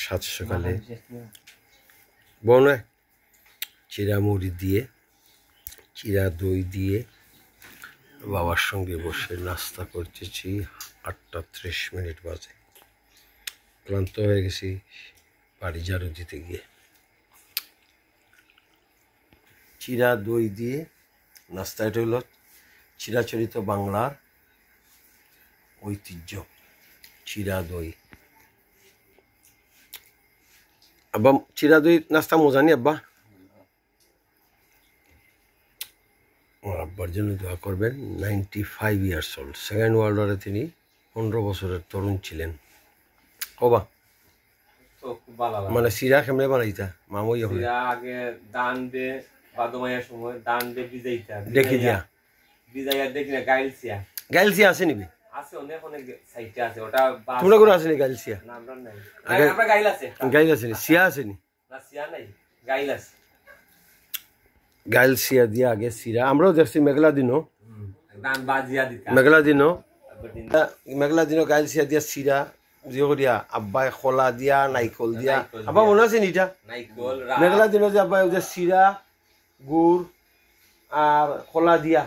সাত সকালে বনে চিরা মুড়ি দিয়ে চিরা দই দিয়ে বাবার সঙ্গে বসে নাস্তা করতেছি। 8:30 বাজে। ক্লান্ত হয়ে গেছি বাড়ি ঝাড়ু দিতে গিয়ে। চিরা দই দিয়ে নাস্তা। এটা হলো চিরাচরিত বাংলার ঐতিহ্য, চিরা দই। আব্বা চিরা দই নাস্তা মজা নি আব্বা? আমার আব্বার জন্য দোয়া করবেন। 95 ইয়ার্স ওল্ড। সেকেন্ড ওয়ার্ল্ড ওয়ারে তিনি 15 বছরের তরুণ ছিলেন। ওবা মানে চিরা কেমনে বানাইতা মামই আগে দান দে বাদমাইয়ার সময় দান দে ভিজাইতা দেখি দিয়া ভিজাইয়া দেখি না গাইলসিয়া গাইলসিয়া আছে নিবি? আছে অনেক অনেক সাইটে আছে। ওটা তোমরা করে আছে নি গাইলসিয়া? না আমরা নাই। আমরা গাইল আছে। গাইল আছে নি? সিয়া আছে নি? না সিয়া নাই, গাইল আছে। গাইলসিয়া দিয়া আগে চিরা আমরাও দেখছি মেঘলা দিনও দান বাজিয়া দিতা। মেঘলা দিনও গাইলসিয়া দিয়া চিরা যে করিয়া আব্বাই খোলা দিয়া নাইকল দিয়া। আব্বা মনে আছে নি এটা? নাইকল মেঘলা দিনও যে আব্বাই যে চিরা গুড় আর খোলা দিয়া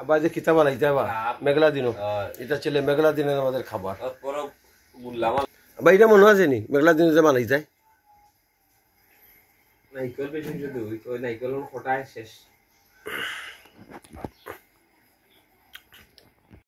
আব্বা যে কিতাব বানাইতে আবার মেঘলা দিনও। এটা ছেলে মেঘলা দিনের আমাদের খাবার। আব্বা এটা মনে আছে নি মেঘলা দিনে যে বানাই যায়? নাইকল বেশি শুধু ওই নাইকল খোটায় শেষ।